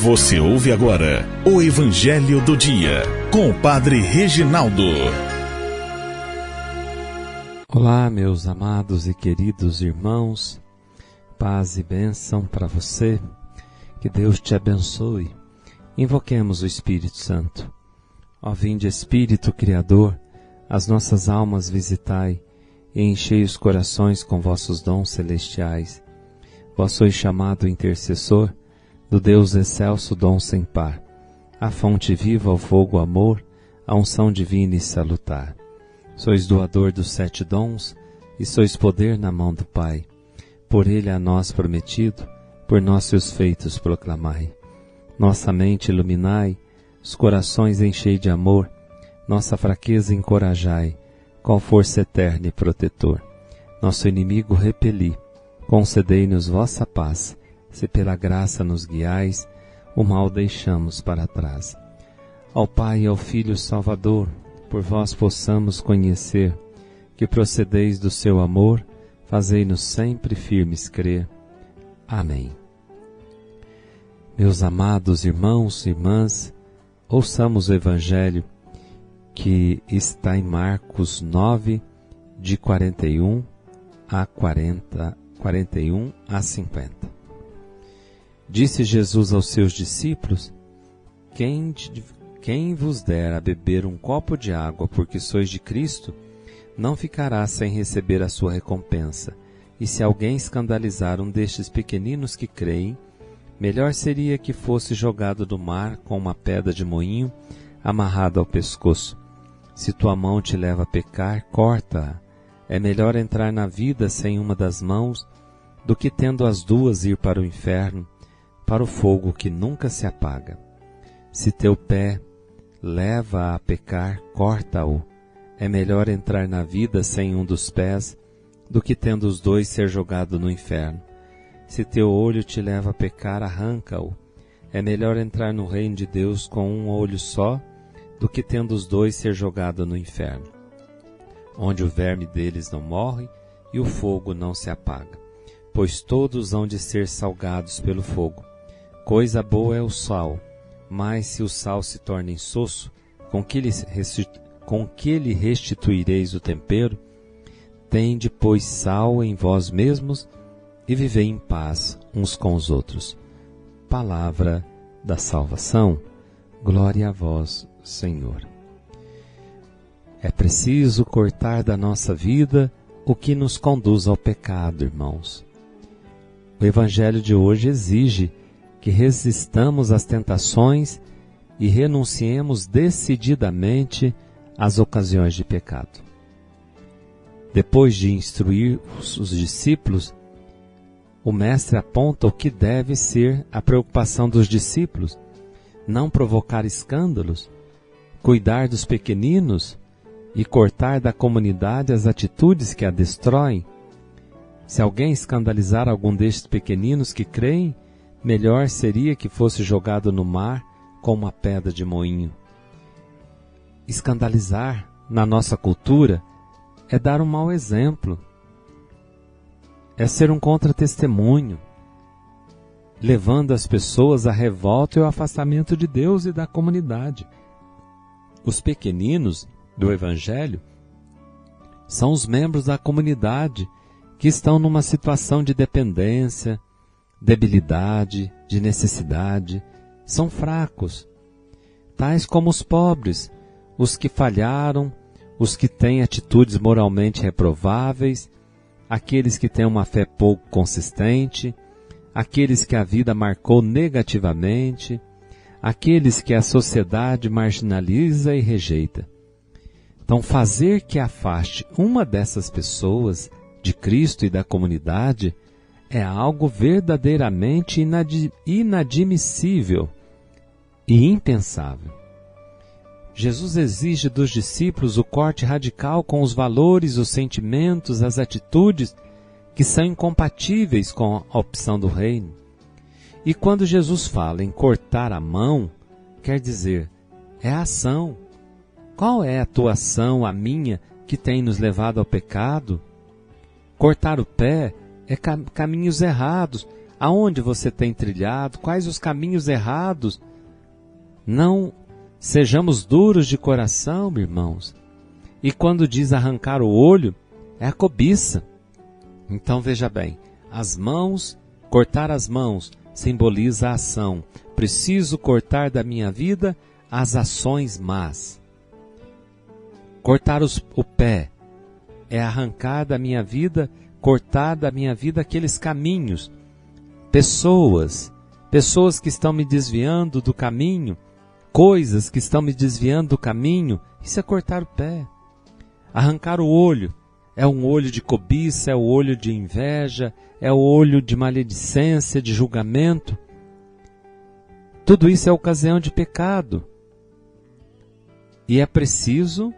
Você ouve agora o Evangelho do Dia, com o Padre Reginaldo. Olá, meus amados e queridos irmãos, paz e bênção para você, que Deus te abençoe. Invoquemos o Espírito Santo. Ó vinde Espírito Criador, as nossas almas visitai, e enchei os corações com vossos dons celestiais. Vós sois chamado intercessor do Deus excelso dom sem par, a fonte viva, o fogo, o amor, a unção divina e salutar. Sois doador dos 7 dons, e sois poder na mão do Pai. Por ele a nós prometido, por nós seus feitos proclamai. Nossa mente iluminai, os corações enchei de amor, nossa fraqueza encorajai, com força eterna e protetor. Nosso inimigo repeli, concedei-nos vossa paz, se pela graça nos guiais, o mal deixamos para trás. Ao Pai e ao Filho Salvador, por vós possamos conhecer, que procedeis do seu amor, fazei-nos sempre firmes crer. Amém. Meus amados irmãos e irmãs, ouçamos o Evangelho que está em Marcos 9, de 41 a 50. Disse Jesus aos seus discípulos: Quem vos der a beber um copo de água porque sois de Cristo, não ficará sem receber a sua recompensa. E se alguém escandalizar um destes pequeninos que creem, melhor seria que fosse jogado no mar com uma pedra de moinho amarrada ao pescoço. Se tua mão te leva a pecar, corta-a. É melhor entrar na vida sem uma das mãos do que tendo as duas ir para o inferno, para o fogo que nunca se apaga. Se teu pé leva a pecar, corta-o. É melhor entrar na vida sem um dos pés, do que tendo os dois ser jogado no inferno. Se teu olho te leva a pecar, arranca-o. É melhor entrar no reino de Deus com um olho só, do que tendo os dois ser jogado no inferno, onde o verme deles não morre e o fogo não se apaga. Pois todos hão de ser salgados pelo fogo. Coisa boa é o sal, mas se o sal se torna insosso, com que lhe restituireis o tempero? Tende, pois, sal em vós mesmos e vivei em paz uns com os outros. Palavra da salvação. Glória a vós, Senhor. É preciso cortar da nossa vida o que nos conduz ao pecado, irmãos. O Evangelho de hoje exige que resistamos às tentações e renunciemos decididamente às ocasiões de pecado. Depois de instruir os discípulos, o Mestre aponta o que deve ser a preocupação dos discípulos: não provocar escândalos, cuidar dos pequeninos e cortar da comunidade as atitudes que a destroem. Se alguém escandalizar algum destes pequeninos que creem, melhor seria que fosse jogado no mar com uma pedra de moinho. Escandalizar, na nossa cultura, é dar um mau exemplo, é ser um contra-testemunho, levando as pessoas à revolta e ao afastamento de Deus e da comunidade. Os pequeninos do Evangelho são os membros da comunidade que estão numa situação de dependência, debilidade, de necessidade, são fracos, tais como os pobres, os que falharam, os que têm atitudes moralmente reprováveis, aqueles que têm uma fé pouco consistente, aqueles que a vida marcou negativamente, aqueles que a sociedade marginaliza e rejeita. Então, fazer que afaste uma dessas pessoas de Cristo e da comunidade é algo verdadeiramente inadmissível e impensável. Jesus exige dos discípulos o corte radical com os valores, os sentimentos, as atitudes que são incompatíveis com a opção do reino. E quando Jesus fala em cortar a mão, quer dizer, é a ação. Qual é a tua ação, a minha, que tem nos levado ao pecado? Cortar o pé é caminhos errados, aonde você tem trilhado, quais os caminhos errados. Não sejamos duros de coração, irmãos. E quando diz arrancar o olho, é a cobiça. Então veja bem, as mãos, cortar as mãos, simboliza a ação. Preciso cortar da minha vida as ações más. Cortar o pé é arrancar da minha vida, cortar da minha vida aqueles caminhos, pessoas que estão me desviando do caminho, coisas que estão me desviando do caminho. Isso é cortar o pé. Arrancar o olho é um olho de cobiça, é o olho de inveja, é o olho de maledicência, de julgamento. Tudo isso é ocasião de pecado. E é preciso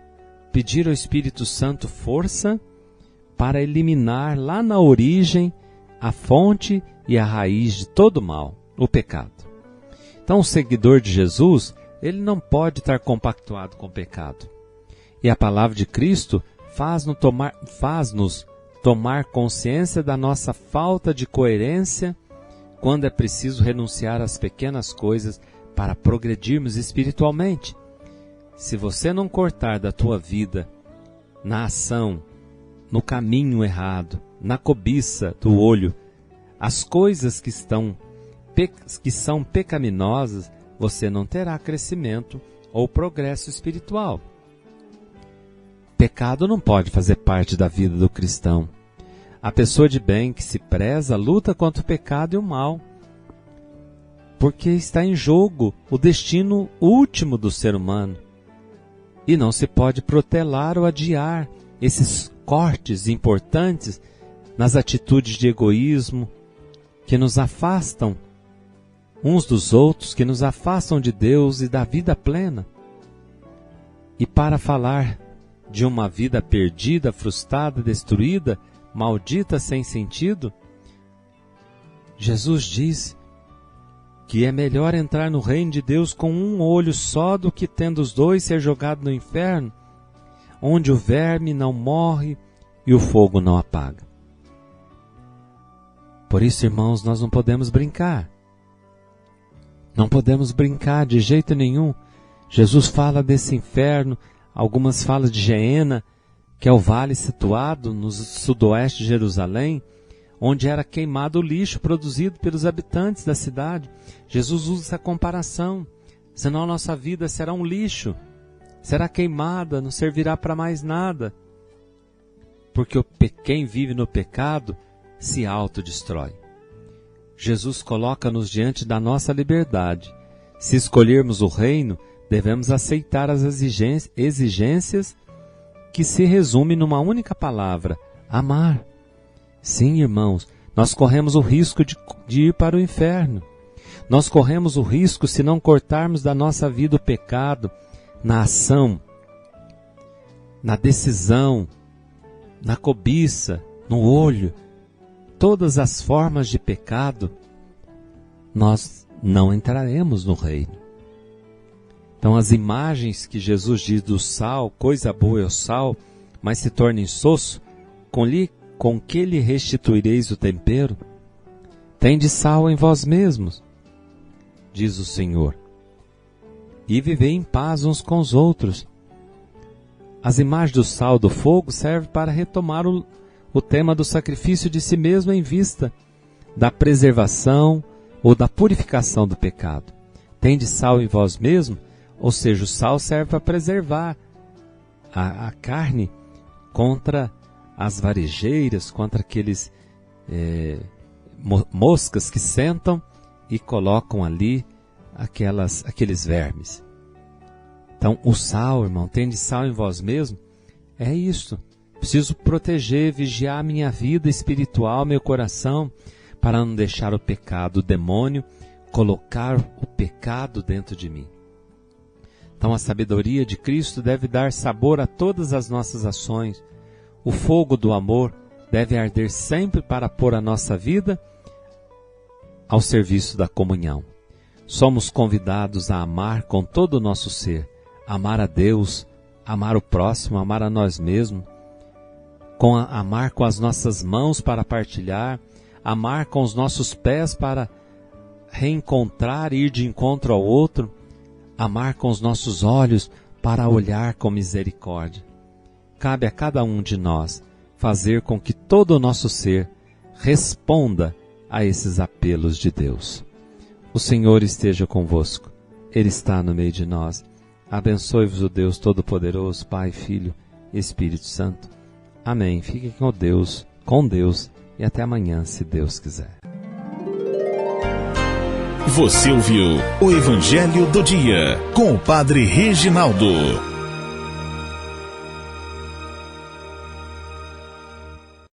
pedir ao Espírito Santo força para eliminar lá na origem a fonte e a raiz de todo mal, o pecado. Então o seguidor de Jesus, ele não pode estar compactuado com o pecado. E a palavra de Cristo faz-nos tomar consciência da nossa falta de coerência quando é preciso renunciar às pequenas coisas para progredirmos espiritualmente. Se você não cortar da tua vida, na ação, no caminho errado, na cobiça do olho, as coisas que são pecaminosas, você não terá crescimento ou progresso espiritual. Pecado não pode fazer parte da vida do cristão. A pessoa de bem que se preza luta contra o pecado e o mal, porque está em jogo o destino último do ser humano. E não se pode protelar ou adiar esses cortes importantes nas atitudes de egoísmo que nos afastam uns dos outros, que nos afastam de Deus e da vida plena. E para falar de uma vida perdida, frustrada, destruída, maldita, sem sentido, Jesus diz que é melhor entrar no reino de Deus com um olho só do que, tendo os dois, ser jogado no inferno, onde o verme não morre e o fogo não apaga. Por isso, irmãos, nós não podemos brincar. Não podemos brincar de jeito nenhum. Jesus fala desse inferno, algumas falam de Geena, que é o vale situado no sudoeste de Jerusalém, onde era queimado o lixo produzido pelos habitantes da cidade. Jesus usa essa comparação, senão a nossa vida será um lixo, será queimada, não servirá para mais nada. Porque quem vive no pecado se autodestrói. Jesus coloca-nos diante da nossa liberdade. Se escolhermos o reino, devemos aceitar as exigências que se resumem numa única palavra: amar. Sim, irmãos, nós corremos o risco de ir para o inferno. Nós corremos o risco, se não cortarmos da nossa vida o pecado, na ação, na decisão, na cobiça, no olho, todas as formas de pecado, nós não entraremos no reino. Então as imagens que Jesus diz do sal, coisa boa é o sal, mas se torna insosso, com que lhe restituireis o tempero? Tende sal em vós mesmos, diz o Senhor, e vivei em paz uns com os outros. As imagens do sal do fogo servem para retomar o tema do sacrifício de si mesmo em vista da preservação ou da purificação do pecado. Tende sal em vós mesmos, ou seja, o sal serve para preservar a carne contra as varejeiras, contra aqueles moscas que sentam e colocam ali aqueles vermes. Então, o sal, irmão, tende sal em vós mesmo, é isso. Preciso proteger, vigiar minha vida espiritual, meu coração, para não deixar o pecado, o demônio, colocar o pecado dentro de mim. Então, a sabedoria de Cristo deve dar sabor a todas as nossas ações. O fogo do amor deve arder sempre para pôr a nossa vida ao serviço da comunhão. Somos convidados a amar com todo o nosso ser, amar a Deus, amar o próximo, amar a nós mesmos, amar com as nossas mãos para partilhar, amar com os nossos pés para reencontrar, ir de encontro ao outro, amar com os nossos olhos para olhar com misericórdia. Cabe a cada um de nós fazer com que todo o nosso ser responda a esses apelos de Deus. O Senhor esteja convosco, Ele está no meio de nós. Abençoe-vos o Deus Todo-Poderoso, Pai, Filho e Espírito Santo. Amém. Fiquem com Deus e até amanhã, se Deus quiser. Você ouviu o Evangelho do Dia com o Padre Reginaldo.